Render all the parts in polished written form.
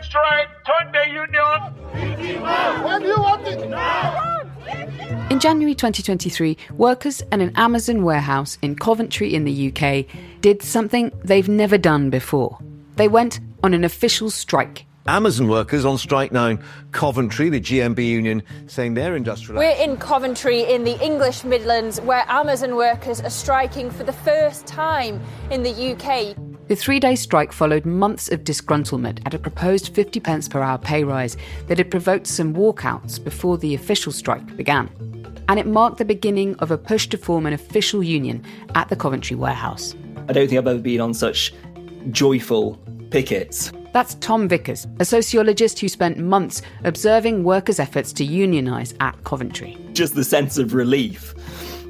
on strike, turn the union. When you want it now. In January 2023, workers at an Amazon warehouse in Coventry in the UK did something they've never done before. They went on an official strike. Amazon workers on strike now in Coventry, the GMB union, saying their industrial... We're in Coventry in the English Midlands, where Amazon workers are striking for the first time in the UK. The 3-day strike followed months of disgruntlement at a proposed 50 pence per hour pay rise that had provoked some walkouts before the official strike began. And it marked the beginning of a push to form an official union at the Coventry warehouse. I don't think I've ever been on such joyful pickets. That's Tom Vickers, a sociologist who spent months observing workers' efforts to unionise at Coventry. Just the sense of relief,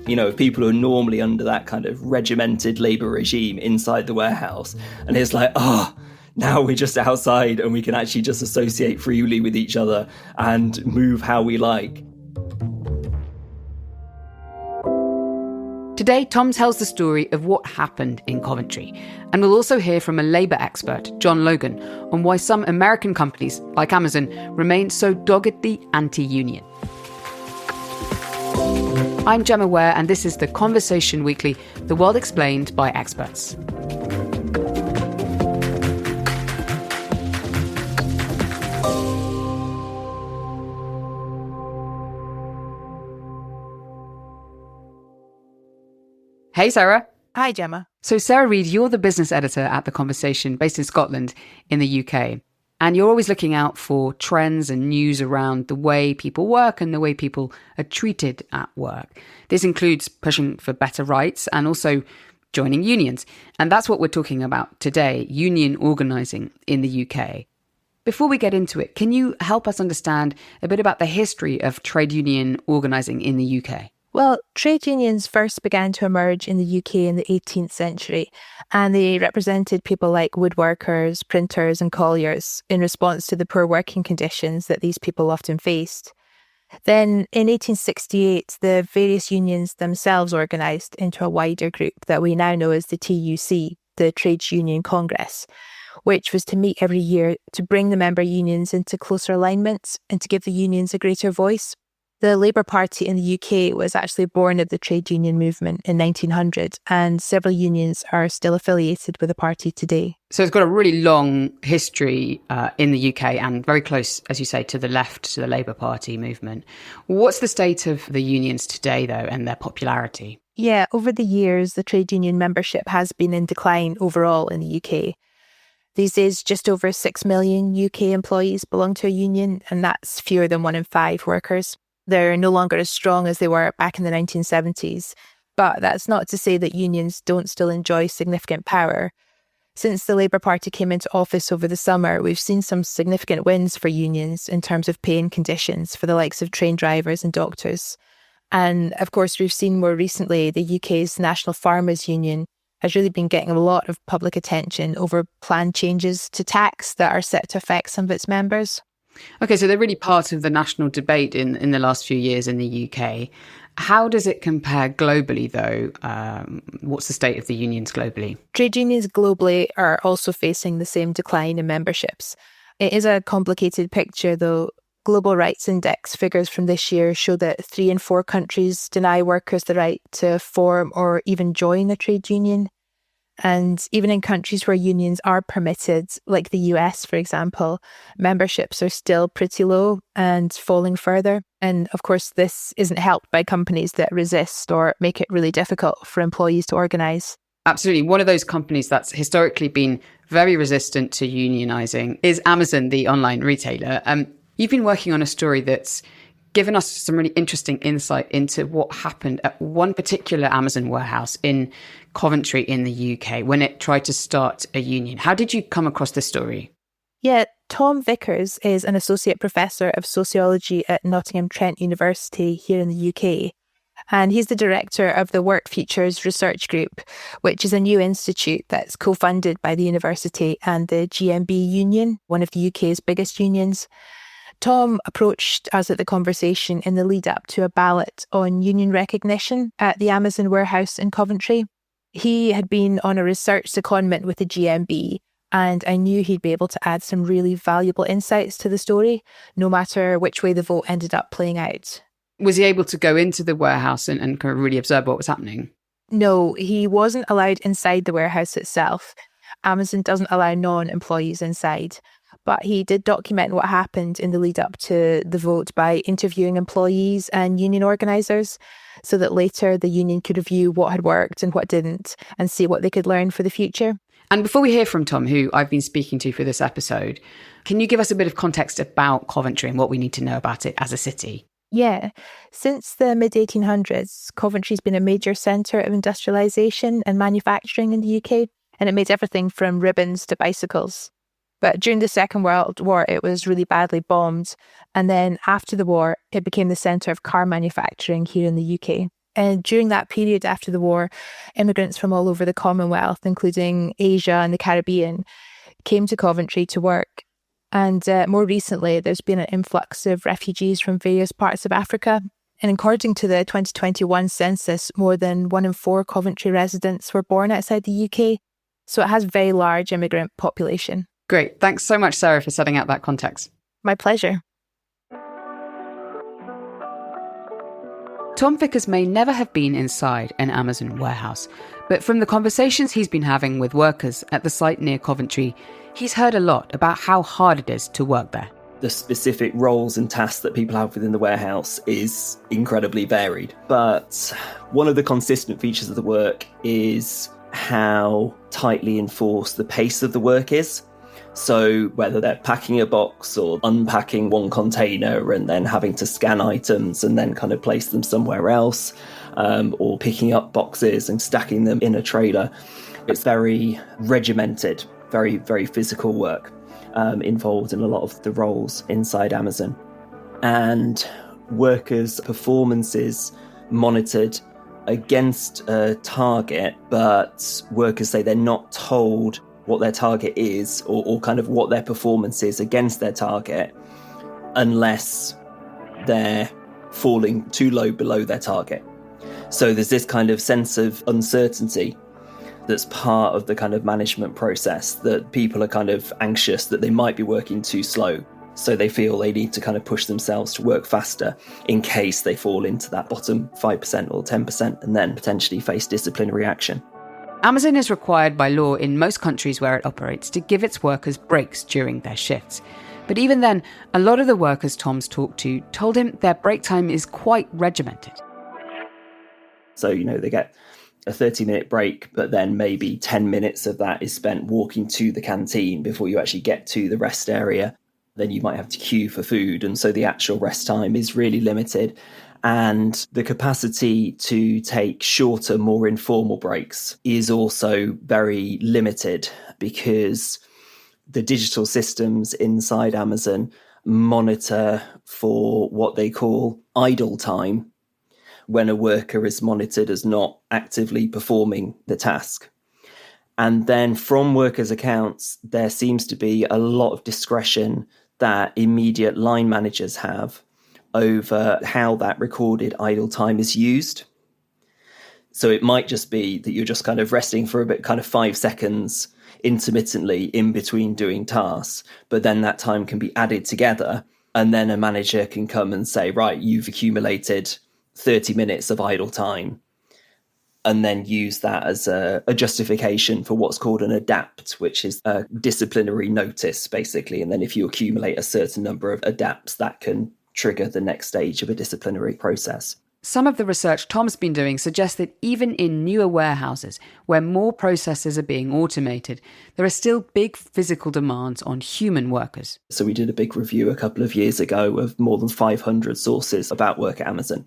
people who are normally under that kind of regimented labour regime inside the warehouse. And it's like, now we're just outside and we can actually just associate freely with each other and move how we like. Today, Tom tells the story of what happened in Coventry. And we'll also hear from a labour expert, John Logan, on why some American companies, like Amazon, remain so doggedly anti-union. I'm Gemma Ware, and this is The Conversation Weekly, the world explained by experts. Hey, Sarah. Hi, Gemma. So, Sarah Reid, you're the business editor at The Conversation, based in Scotland, in the UK. And you're always looking out for trends and news around the way people work and the way people are treated at work. This includes pushing for better rights and also joining unions. And that's what we're talking about today, union organising in the UK. Before we get into it, can you help us understand a bit about the history of trade union organising in the UK? Well, trade unions first began to emerge in the UK in the 18th century, and they represented people like woodworkers, printers and colliers in response to the poor working conditions that these people often faced. Then in 1868, the various unions themselves organised into a wider group that we now know as the TUC, the Trades Union Congress, which was to meet every year to bring the member unions into closer alignment and to give the unions a greater voice. The Labour Party in the UK was actually born of the trade union movement in 1900, and several unions are still affiliated with the party today. So it's got a really long history in the UK and very close, as you say, to the left, to the Labour Party movement. What's the state of the unions today, though, and their popularity? Yeah, over the years, the trade union membership has been in decline overall in the UK. These days, just over 6 million UK employees belong to a union, and that's fewer than 1 in 5 workers. They're no longer as strong as they were back in the 1970s. But that's not to say that unions don't still enjoy significant power. Since the Labour Party came into office over the summer, we've seen some significant wins for unions in terms of pay and conditions for the likes of train drivers and doctors. And of course, we've seen more recently the UK's National Farmers Union has really been getting a lot of public attention over planned changes to tax that are set to affect some of its members. Okay, so they're really part of the national debate in the last few years in the UK. How does it compare globally, though? What's the state of the unions globally? Trade unions globally are also facing the same decline in memberships. It is a complicated picture, though. Global Rights Index figures from this year show that 3 in 4 countries deny workers the right to form or even join a trade union. And even in countries where unions are permitted, like the US, for example, memberships are still pretty low and falling further. And of course, this isn't helped by companies that resist or make it really difficult for employees to organise. Absolutely. One of those companies that's historically been very resistant to unionising is Amazon, the online retailer. You've been working on a story that's given us some really interesting insight into what happened at one particular Amazon warehouse in Coventry in the UK when it tried to start a union. How did you come across this story? Yeah, Tom Vickers is an associate professor of sociology at Nottingham Trent University here in the UK. And he's the director of the Work Futures Research Group, which is a new institute that's co-funded by the university and the GMB Union, one of the UK's biggest unions. Tom approached us at The Conversation in the lead up to a ballot on union recognition at the Amazon warehouse in Coventry. He had been on a research secondment with the GMB And I knew he'd be able to add some really valuable insights to the story, no matter which way the vote ended up playing out. Was he able to go into the warehouse and kind of really observe what was happening? No, he wasn't allowed inside the warehouse itself. Amazon doesn't allow non-employees inside. But he did document what happened in the lead up to the vote by interviewing employees and union organisers so that later the union could review what had worked and what didn't and see what they could learn for the future. And before we hear from Tom, who I've been speaking to for this episode, can you give us a bit of context about Coventry and what we need to know about it as a city? Yeah. Since the mid-1800s, Coventry's been a major centre of industrialisation and manufacturing in the UK, and it made everything from ribbons to bicycles. But during the Second World War, it was really badly bombed. And then after the war, it became the centre of car manufacturing here in the UK. And during that period after the war, immigrants from all over the Commonwealth, including Asia and the Caribbean, came to Coventry to work. And more recently, there's been an influx of refugees from various parts of Africa. And according to the 2021 census, more than 1 in 4 Coventry residents were born outside the UK. So it has a very large immigrant population. Great. Thanks so much, Sarah, for setting out that context. My pleasure. Tom Vickers may never have been inside an Amazon warehouse, but from the conversations he's been having with workers at the site near Coventry, he's heard a lot about how hard it is to work there. The specific roles and tasks that people have within the warehouse is incredibly varied. But one of the consistent features of the work is how tightly enforced the pace of the work is. So whether they're packing a box or unpacking one container and then having to scan items and then kind of place them somewhere else, or picking up boxes and stacking them in a trailer, it's very regimented, very, very physical work involved in a lot of the roles inside Amazon. And workers' performances monitored against a target, but workers say they're not told what their target is or kind of what their performance is against their target unless they're falling too low below their target. So there's this kind of sense of uncertainty that's part of the kind of management process, that people are kind of anxious that they might be working too slow. So they feel they need to kind of push themselves to work faster in case they fall into that bottom 5% or 10% and then potentially face disciplinary action. Amazon is required by law in most countries where it operates to give its workers breaks during their shifts. But even then, a lot of the workers Tom's talked to told him their break time is quite regimented. So, they get a 30-minute break, but then maybe 10 minutes of that is spent walking to the canteen before you actually get to the rest area. Then you might have to queue for food. And so the actual rest time is really limited. And the capacity to take shorter, more informal breaks is also very limited because the digital systems inside Amazon monitor for what they call idle time when a worker is monitored as not actively performing the task. And then from workers' accounts, there seems to be a lot of discretion that immediate line managers have over how that recorded idle time is used. So it might just be that you're just kind of resting for a bit, kind of 5 seconds intermittently in between doing tasks, but then that time can be added together and then a manager can come and say, right, you've accumulated 30 minutes of idle time, and then use that as a justification for what's called an adapt, which is a disciplinary notice, basically. And then if you accumulate a certain number of adapts, that can trigger the next stage of a disciplinary process. Some of the research Tom's been doing suggests that even in newer warehouses, where more processes are being automated, there are still big physical demands on human workers. So we did a big review a couple of years ago of more than 500 sources about work at Amazon.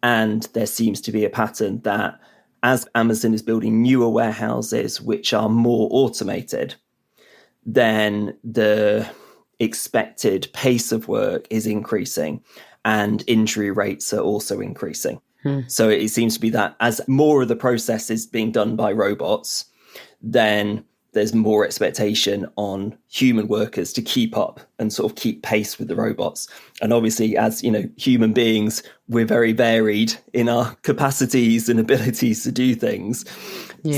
And there seems to be a pattern that as Amazon is building newer warehouses which are more automated, then the expected pace of work is increasing and injury rates are also increasing. So it seems to be that as more of the process is being done by robots, then there's more expectation on human workers to keep up and sort of keep pace with the robots. And obviously, as human beings, we're very varied in our capacities and abilities to do things.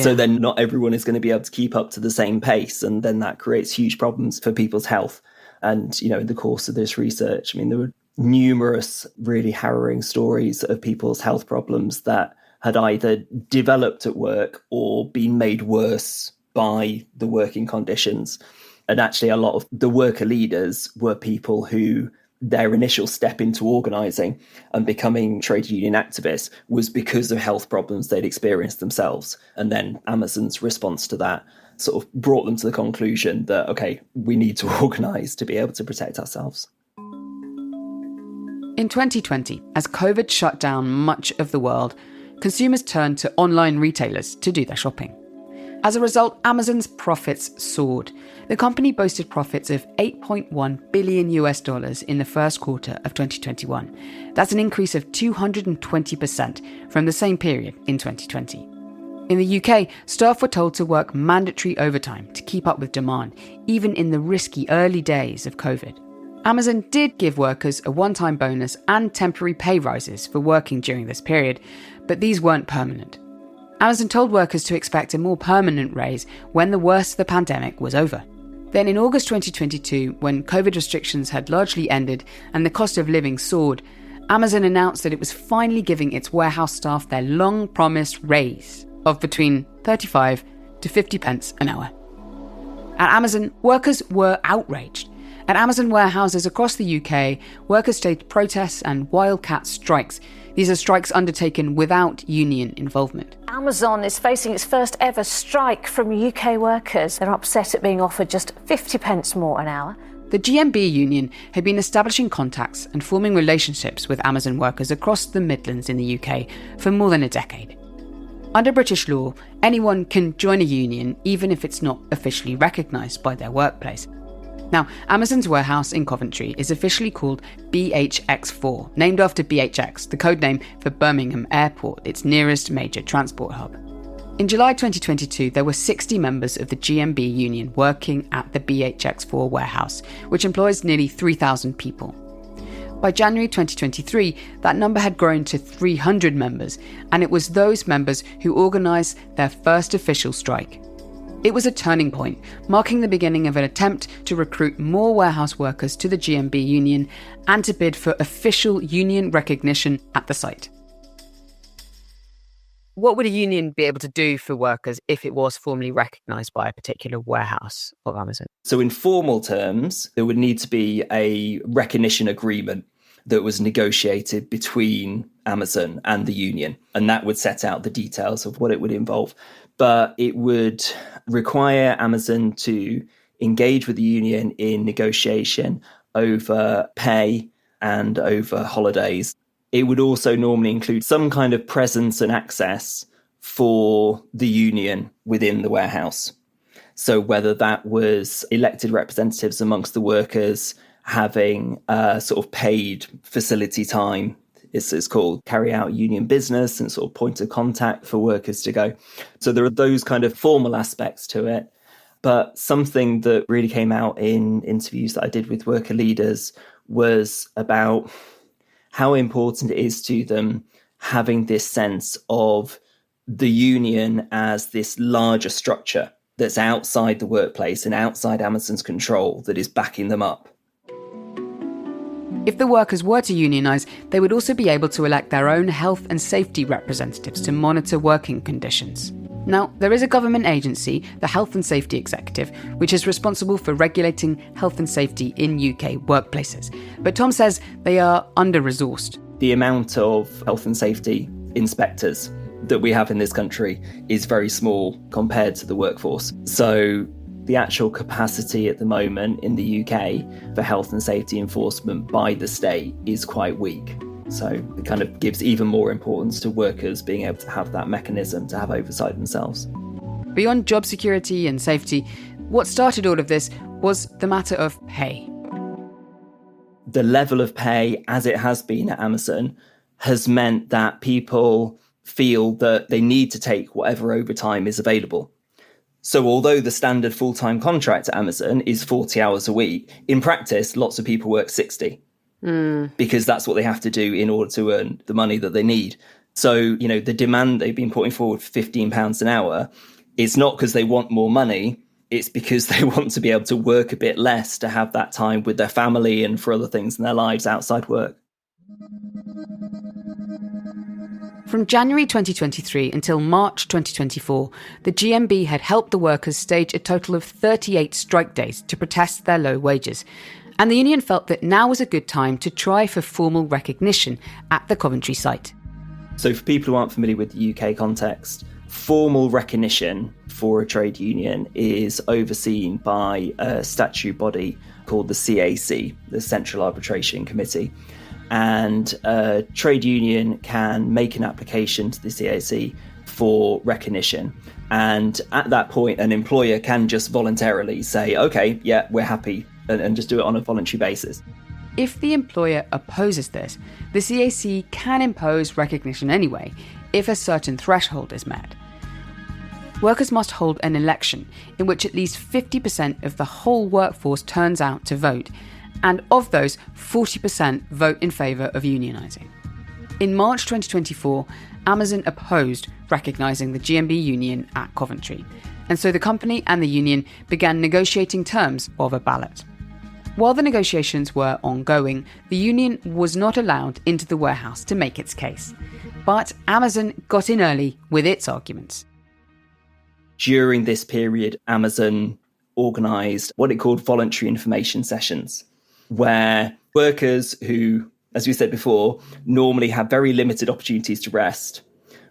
So then not everyone is going to be able to keep up to the same pace. And then that creates huge problems for people's health. And, in the course of this research, there were numerous really harrowing stories of people's health problems that had either developed at work or been made worse by the working conditions. And actually, a lot of the worker leaders were people who their initial step into organising and becoming trade union activists was because of health problems they'd experienced themselves. And then Amazon's response to that sort of brought them to the conclusion that, OK, we need to organise to be able to protect ourselves. In 2020, as COVID shut down much of the world, consumers turned to online retailers to do their shopping. As a result, Amazon's profits soared. The company boasted profits of $8.1 billion in the first quarter of 2021. That's an increase of 220% from the same period in 2020. In the UK, staff were told to work mandatory overtime to keep up with demand, even in the risky early days of COVID. Amazon did give workers a one-time bonus and temporary pay rises for working during this period, but these weren't permanent. Amazon told workers to expect a more permanent raise when the worst of the pandemic was over. Then in August 2022, when COVID restrictions had largely ended and the cost of living soared, Amazon announced that it was finally giving its warehouse staff their long-promised raise of between 35 to 50 pence an hour. At Amazon, workers were outraged. At Amazon warehouses across the UK, workers staged protests and wildcat strikes. These are strikes undertaken without union involvement. Amazon is facing its first ever strike from UK workers. They're upset at being offered just 50 pence more an hour. The GMB union had been establishing contacts and forming relationships with Amazon workers across the Midlands in the UK for more than a decade. Under British law, anyone can join a union even if it's not officially recognised by their workplace. Now, Amazon's warehouse in Coventry is officially called BHX4, named after BHX, the code name for Birmingham Airport, its nearest major transport hub. In July 2022, there were 60 members of the GMB union working at the BHX4 warehouse, which employs nearly 3,000 people. By January 2023, that number had grown to 300 members, and it was those members who organised their first official strike. It was a turning point, marking the beginning of an attempt to recruit more warehouse workers to the GMB union and to bid for official union recognition at the site. What would a union be able to do for workers if it was formally recognised by a particular warehouse of Amazon? So in formal terms, there would need to be a recognition agreement that was negotiated between Amazon and the union, and that would set out the details of what it would involve. But it would require Amazon to engage with the union in negotiation over pay and over holidays. It would also normally include some kind of presence and access for the union within the warehouse. So whether that was elected representatives amongst the workers having sort of paid facility time, it's called, carry out union business and sort of point of contact for workers to go. So there are those kind of formal aspects to it. But something that really came out in interviews that I did with worker leaders was about how important it is to them having this sense of the union as this larger structure that's outside the workplace and outside Amazon's control that is backing them up. If the workers were to unionise, they would also be able to elect their own health and safety representatives to monitor working conditions. Now, there is a government agency, the Health and Safety Executive, which is responsible for regulating health and safety in UK workplaces. But Tom says they are under-resourced. The amount of health and safety inspectors that we have in this country is very small compared to the workforce. So the actual capacity at the moment in the UK for health and safety enforcement by the state is quite weak. So it kind of gives even more importance to workers being able to have that mechanism to have oversight themselves. Beyond job security and safety, what started all of this was the matter of pay. The level of pay, as it has been at Amazon, has meant that people feel that they need to take whatever overtime is available. So although the standard full-time contract at Amazon is 40 hours a week, in practice, lots of people work 60 because that's what they have to do in order to earn the money that they need. So, the demand they've been putting forward for £15 an hour, it's not because they want more money. It's because they want to be able to work a bit less to have that time with their family and for other things in their lives outside work. From January 2023 until March 2024, the GMB had helped the workers stage a total of 38 strike days to protest their low wages. And the union felt that now was a good time to try for formal recognition at the Coventry site. So for people who aren't familiar with the UK context, formal recognition for a trade union is overseen by a statutory body called the CAC, the Central Arbitration Committee. And a trade union can make an application to the CAC for recognition. And at that point, an employer can just voluntarily say, OK, yeah, we're happy, and just do it on a voluntary basis. If the employer opposes this, the CAC can impose recognition anyway, if a certain threshold is met. Workers must hold an election in which at least 50% of the whole workforce turns out to vote, and of those, 40% vote in favour of unionising. In March 2024, Amazon opposed recognising the GMB union at Coventry, and so the company and the union began negotiating terms of a ballot. While the negotiations were ongoing, the union was not allowed into the warehouse to make its case. But Amazon got in early with its arguments. During this period, Amazon organised what it called voluntary information sessions, where workers who, as we said before, normally have very limited opportunities to rest,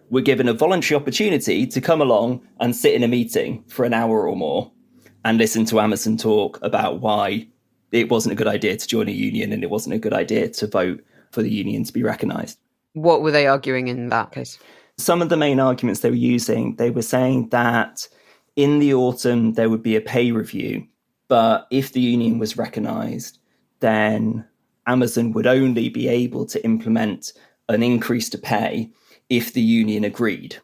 were given a voluntary opportunity to come along and sit in a meeting for an hour or more and listen to Amazon talk about why it wasn't a good idea to join a union and it wasn't a good idea to vote for the union to be recognised. What were they arguing in that case? Some of the main arguments they were using, they were saying that in the autumn there would be a pay review, but if the union was recognised, then Amazon would only be able to implement an increase to pay if the union agreed.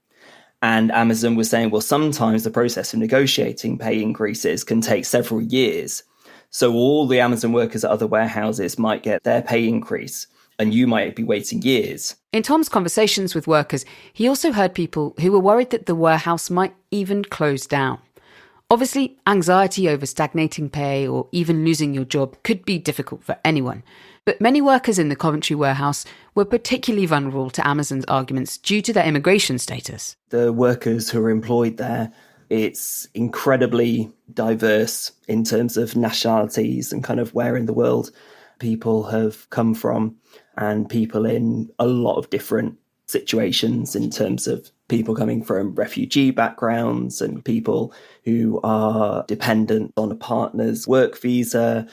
And Amazon was saying, well, sometimes the process of negotiating pay increases can take several years. So all the Amazon workers at other warehouses might get their pay increase, and you might be waiting years. In Tom's conversations with workers, he also heard people who were worried that the warehouse might even close down. Obviously, anxiety over stagnating pay or even losing your job could be difficult for anyone. But many workers in the Coventry warehouse were particularly vulnerable to Amazon's arguments due to their immigration status. The workers who are employed there, it's incredibly diverse in terms of nationalities and kind of where in the world people have come from, and people in a lot of different situations in terms of people coming from refugee backgrounds and people who are dependent on a partner's work visa,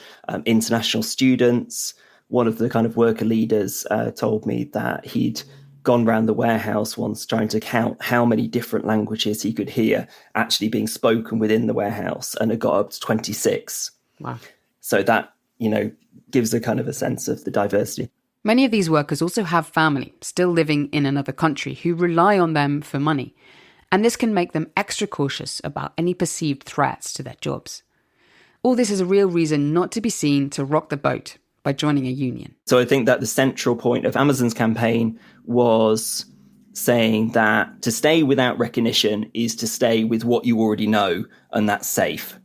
international students. One of the kind of worker leaders told me that he'd gone around the warehouse once trying to count how many different languages he could hear actually being spoken within the warehouse, and it got up to 26. Wow. So that, gives a kind of a sense of the diversity. Many of these workers also have family still living in another country who rely on them for money, and this can make them extra cautious about any perceived threats to their jobs. All this is a real reason not to be seen to rock the boat by joining a union. So I think that the central point of Amazon's campaign was saying that to stay without recognition is to stay with what you already know, and that's safe.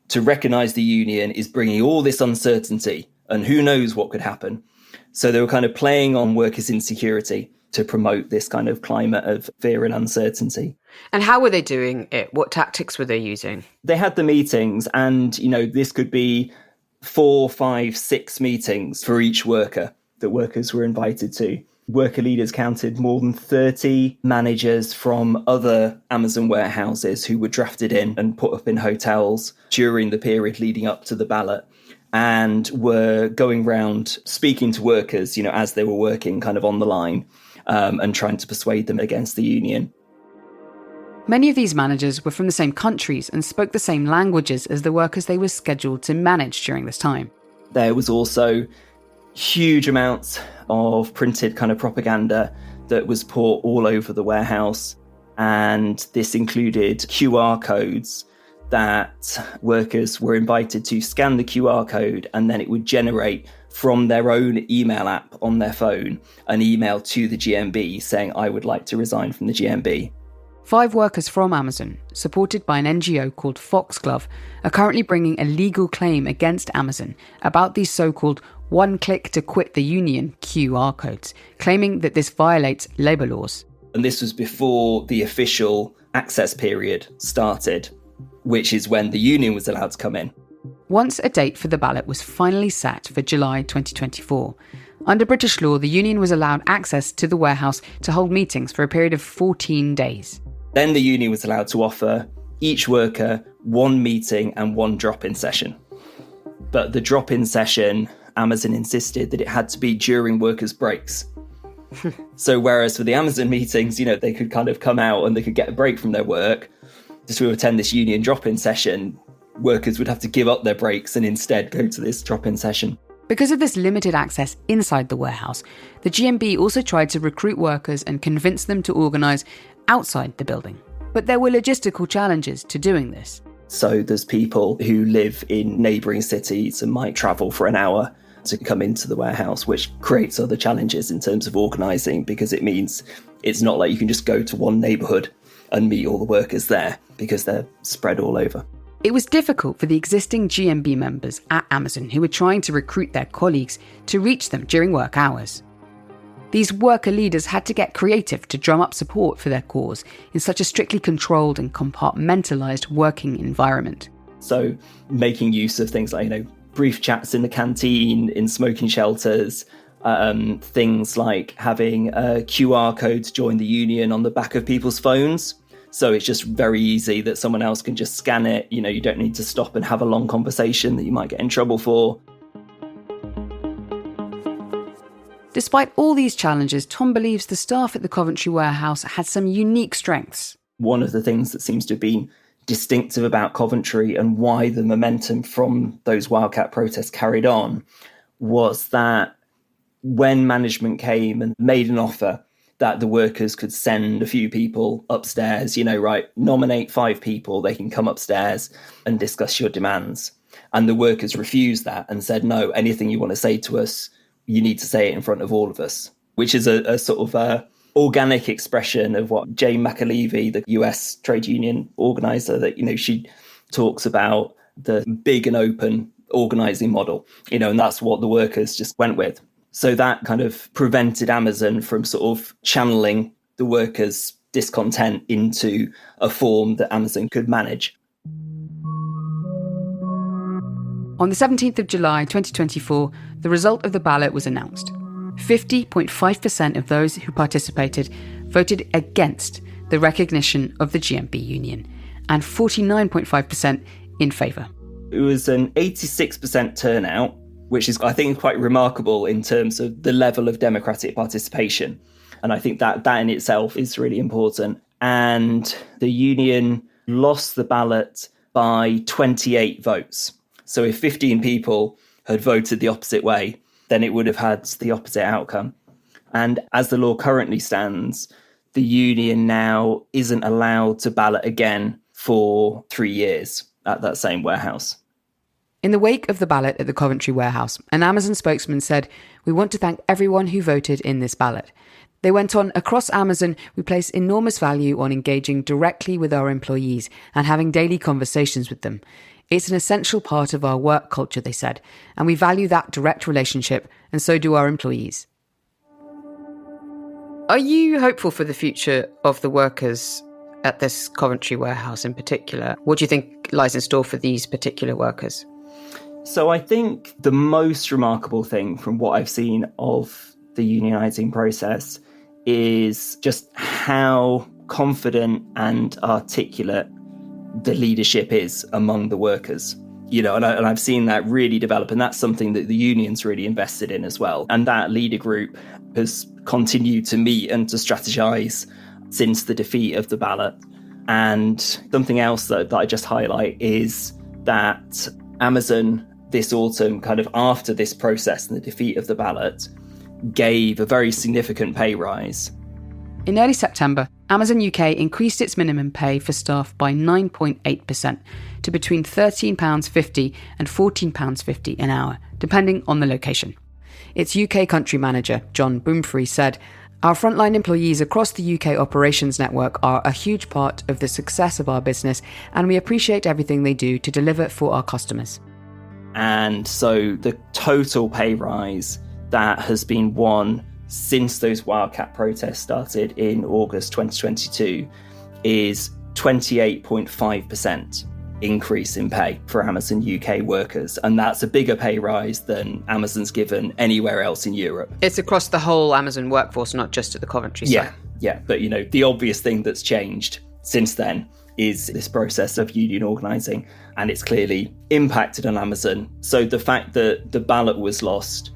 To recognise the union is bringing all this uncertainty, and who knows what could happen. So they were kind of playing on workers' insecurity to promote this kind of climate of fear and uncertainty. And how were they doing it? What tactics were they using? They had the meetings, and, this could be 4, 5, 6 meetings for each worker that workers were invited to. Worker leaders counted more than 30 managers from other Amazon warehouses who were drafted in and put up in hotels during the period leading up to the ballot, and were going round speaking to workers, as they were working kind of on the line, and trying to persuade them against the union. Many of these managers were from the same countries and spoke the same languages as the workers they were scheduled to manage during this time. There was also huge amounts of printed kind of propaganda that was put all over the warehouse, and this included QR codes that workers were invited to scan the QR code, and then it would generate from their own email app on their phone an email to the GMB saying, I would like to resign from the GMB. 5 workers from Amazon, supported by an NGO called Foxglove, are currently bringing a legal claim against Amazon about these so-called one-click to quit the union QR codes, claiming that this violates labour laws. And this was before the official access period started, which is when the union was allowed to come in. Once a date for the ballot was finally set for July 2024, under British law, the union was allowed access to the warehouse to hold meetings for a period of 14 days. Then the union was allowed to offer each worker one meeting and one drop-in session. But the drop-in session, Amazon insisted that it had to be during workers' breaks. So whereas for the Amazon meetings, they could kind of come out and they could get a break from their work, to attend this union drop-in session, workers would have to give up their breaks and instead go to this drop-in session. Because of this limited access inside the warehouse, the GMB also tried to recruit workers and convince them to organise outside the building. But there were logistical challenges to doing this. So there's people who live in neighbouring cities and might travel for an hour to come into the warehouse, which creates other challenges in terms of organising, because it means it's not like you can just go to one neighbourhood and meet all the workers there, because they're spread all over. It was difficult for the existing GMB members at Amazon who were trying to recruit their colleagues to reach them during work hours. These worker leaders had to get creative to drum up support for their cause in such a strictly controlled and compartmentalised working environment. So making use of things like, brief chats in the canteen, in smoking shelters, things like having a QR code to join the union on the back of people's phones. So it's just very easy that someone else can just scan it. You don't need to stop and have a long conversation that you might get in trouble for. Despite all these challenges, Tom believes the staff at the Coventry warehouse had some unique strengths. One of the things that seems to have been distinctive about Coventry and why the momentum from those Wildcat protests carried on was that when management came and made an offer that the workers could send a few people upstairs, nominate 5 people, they can come upstairs and discuss your demands. And the workers refused that and said, no, anything you want to say to us, you need to say it in front of all of us, which is a sort of organic expression of what Jane McAlevey, the US trade union organizer, that, she talks about the big and open organising model, and that's what the workers just went with. So that kind of prevented Amazon from sort of channeling the workers' discontent into a form that Amazon could manage. On the 17th of July 2024, the result of the ballot was announced. 50.5% of those who participated voted against the recognition of the GMB union, and 49.5% in favour. It was an 86% turnout, which is, I think, quite remarkable in terms of the level of democratic participation. And I think that in itself is really important. And the union lost the ballot by 28 votes. So if 15 people had voted the opposite way, then it would have had the opposite outcome. And as the law currently stands, the union now isn't allowed to ballot again for 3 years at that same warehouse. In the wake of the ballot at the Coventry warehouse, an Amazon spokesman said, "We want to thank everyone who voted in this ballot." They went on, "Across Amazon, we place enormous value on engaging directly with our employees and having daily conversations with them. It's an essential part of our work culture," they said, "and we value that direct relationship, and so do our employees." Are you hopeful for the future of the workers at this Coventry warehouse in particular? What do you think lies in store for these particular workers? So I think the most remarkable thing from what I've seen of the unionising process is just how confident and articulate the leadership is among the workers. And I've seen that really develop, and that's something that the union's really invested in as well. And that leader group has continued to meet and to strategise since the defeat of the ballot. And something else that I just highlight is that Amazon this autumn, kind of after this process and the defeat of the ballot, gave a very significant pay rise. In early September, Amazon UK increased its minimum pay for staff by 9.8% to between £13.50 and £14.50 an hour, depending on the location. Its UK country manager, John Boomfrey, said, "Our frontline employees across the UK operations network are a huge part of the success of our business, and we appreciate everything they do to deliver for our customers." And so the total pay rise that has been won since those wildcat protests started in August 2022 is 28.5% increase in pay for Amazon UK workers. And that's a bigger pay rise than Amazon's given anywhere else in Europe. It's across the whole Amazon workforce, not just at the Coventry site. Yeah. But, the obvious thing that's changed since then is this process of union organising, and it's clearly impacted on Amazon. So the fact that the ballot was lost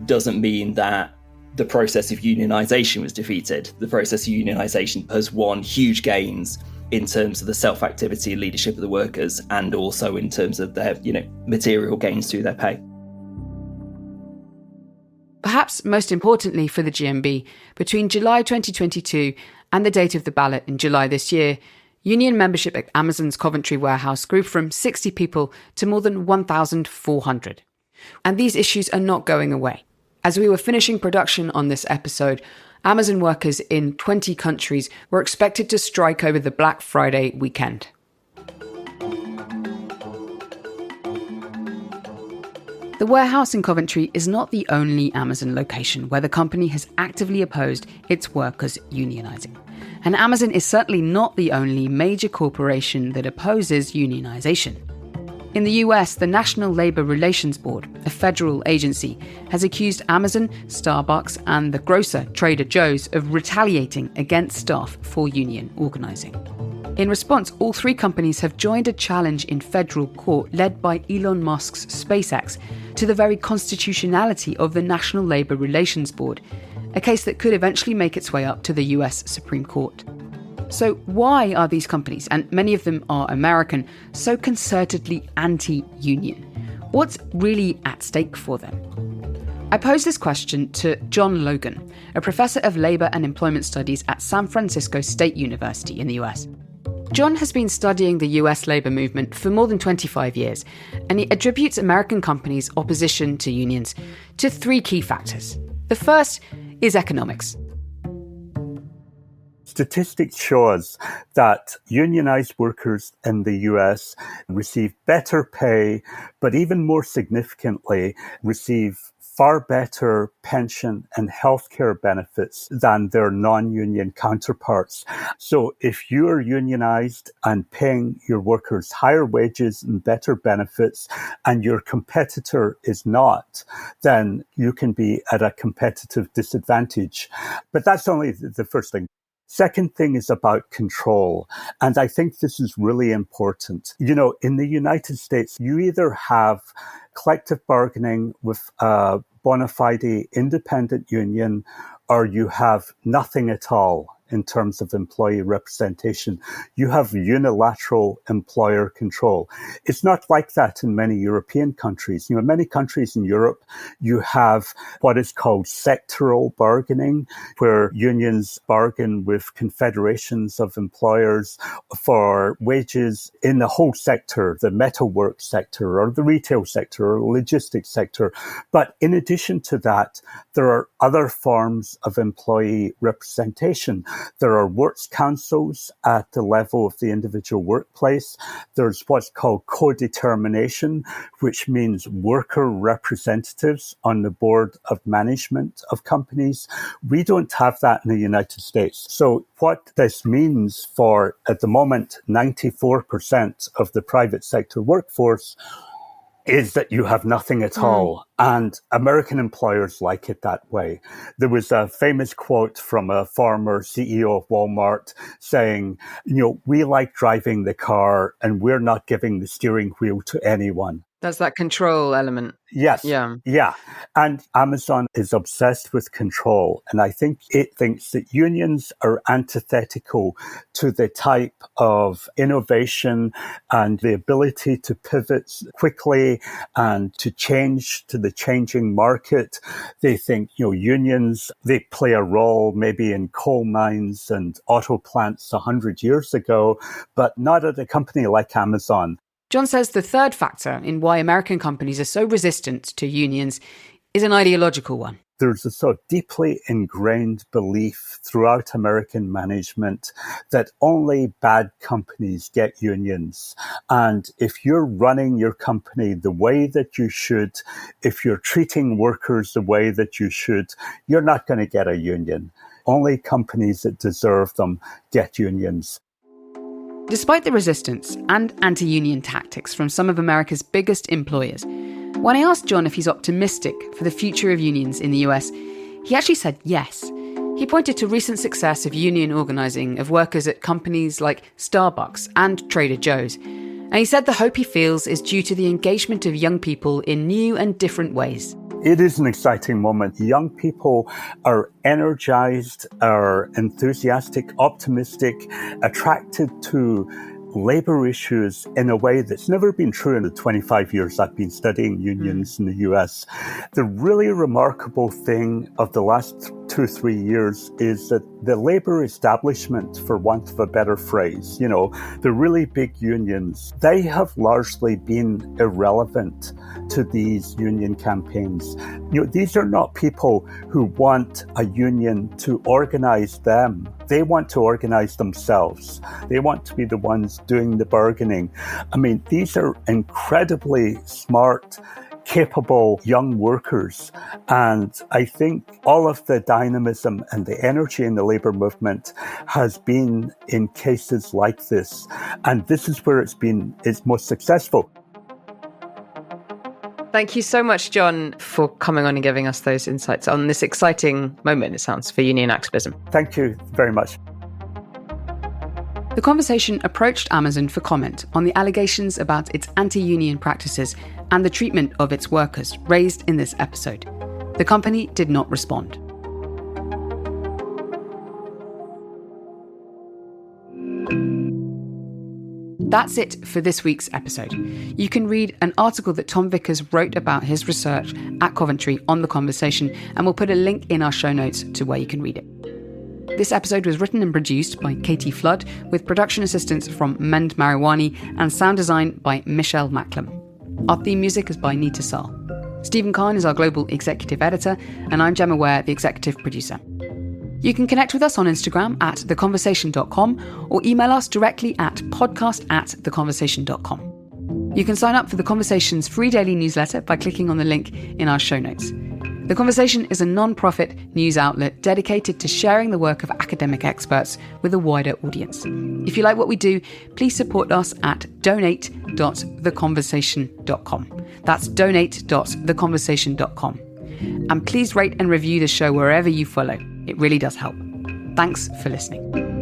doesn't mean that the process of unionisation was defeated. The process of unionisation has won huge gains in terms of the self-activity and leadership of the workers, and also in terms of their, material gains through their pay. Perhaps most importantly for the GMB, between July 2022 and the date of the ballot in July this year, union membership at Amazon's Coventry warehouse grew from 60 people to more than 1,400. And these issues are not going away. As we were finishing production on this episode, Amazon workers in 20 countries were expected to strike over the Black Friday weekend. The warehouse in Coventry is not the only Amazon location where the company has actively opposed its workers unionising. And Amazon is certainly not the only major corporation that opposes unionisation. In the US, the National Labor Relations Board, a federal agency, has accused Amazon, Starbucks, and the grocer Trader Joe's of retaliating against staff for union organising. In response, all three companies have joined a challenge in federal court led by Elon Musk's SpaceX to the very constitutionality of the National Labor Relations Board, a case that could eventually make its way up to the US Supreme Court. So why are these companies, and many of them are American, so concertedly anti-union? What's really at stake for them? I posed this question to John Logan, a professor of labour and employment studies at San Francisco State University in the US. John has been studying the US labour movement for more than 25 years, and he attributes American companies' opposition to unions to three key factors. The first is economics. Statistics show us that unionized workers in the US receive better pay, but even more significantly, receive far better pension and healthcare benefits than their non-union counterparts. So if you are unionized and paying your workers higher wages and better benefits, and your competitor is not, then you can be at a competitive disadvantage. But that's only the first thing. Second thing is about control. And I think this is really important. In the United States, you either have collective bargaining with a bona fide independent union, or you have nothing at all in terms of employee representation. You have unilateral employer control. It's not like that in many European countries. In many countries in Europe, you have what is called sectoral bargaining, where unions bargain with confederations of employers for wages in the whole sector, the metalwork sector or the retail sector or logistics sector. But in addition to that, there are other forms of employee representation. There are works councils at the level of the individual workplace. There's what's called co-determination, which means worker representatives on the board of management of companies. We don't have that in the United States. So what this means for, at the moment, 94% of the private sector workforce is that you have nothing at all. And American employers like it that way. There was a famous quote from a former CEO of Walmart saying, we like driving the car and we're not giving the steering wheel to anyone. That's that control element. Yes. Yeah. Yeah. And Amazon is obsessed with control. And I think it thinks that unions are antithetical to the type of innovation and the ability to pivot quickly and to change to the changing market. They think, unions, they play a role maybe in coal mines and auto plants 100 years ago, but not at a company like Amazon. John says the third factor in why American companies are so resistant to unions is an ideological one. There's a sort of deeply ingrained belief throughout American management that only bad companies get unions. And if you're running your company the way that you should, if you're treating workers the way that you should, you're not going to get a union. Only companies that deserve them get unions. Despite the resistance and anti-union tactics from some of America's biggest employers, when I asked John if he's optimistic for the future of unions in the US, he actually said yes. He pointed to recent success of union organising of workers at companies like Starbucks and Trader Joe's. And he said the hope he feels is due to the engagement of young people in new and different ways. It is an exciting moment. Young people are energized, are enthusiastic, optimistic, attracted to labour issues in a way that's never been true in the 25 years I've been studying unions in the US. The really remarkable thing of the last 2 or 3 years is that the labour establishment, for want of a better phrase, the really big unions, they have largely been irrelevant to these union campaigns. These are not people who want a union to organise them. They want to organise themselves. They want to be the ones doing the bargaining. I mean, these are incredibly smart, capable young workers. And I think all of the dynamism and the energy in the labour movement has been in cases like this. And this is where it's most successful. Thank you so much, John, for coming on and giving us those insights on this exciting moment, it sounds, for union activism. Thank you very much. The Conversation approached Amazon for comment on the allegations about its anti-union practices and the treatment of its workers raised in this episode. The company did not respond. That's it for this week's episode. You can read an article that Tom Vickers wrote about his research at Coventry on The Conversation, and we'll put a link in our show notes to where you can read it. This episode was written and produced by Katie Flood, with production assistance from Mend Mariwani and sound design by Michelle Macklem. Our theme music is by Nita Saal. Stephen Kahn is our global executive editor, and I'm Gemma Ware, the executive producer. You can connect with us on Instagram at theconversation.com or email us directly at podcast@theconversation.com. You can sign up for The Conversation's free daily newsletter by clicking on the link in our show notes. The Conversation is a non-profit news outlet dedicated to sharing the work of academic experts with a wider audience. If you like what we do, please support us at donate.theconversation.com. That's donate.theconversation.com. And please rate and review the show wherever you follow. It really does help. Thanks for listening.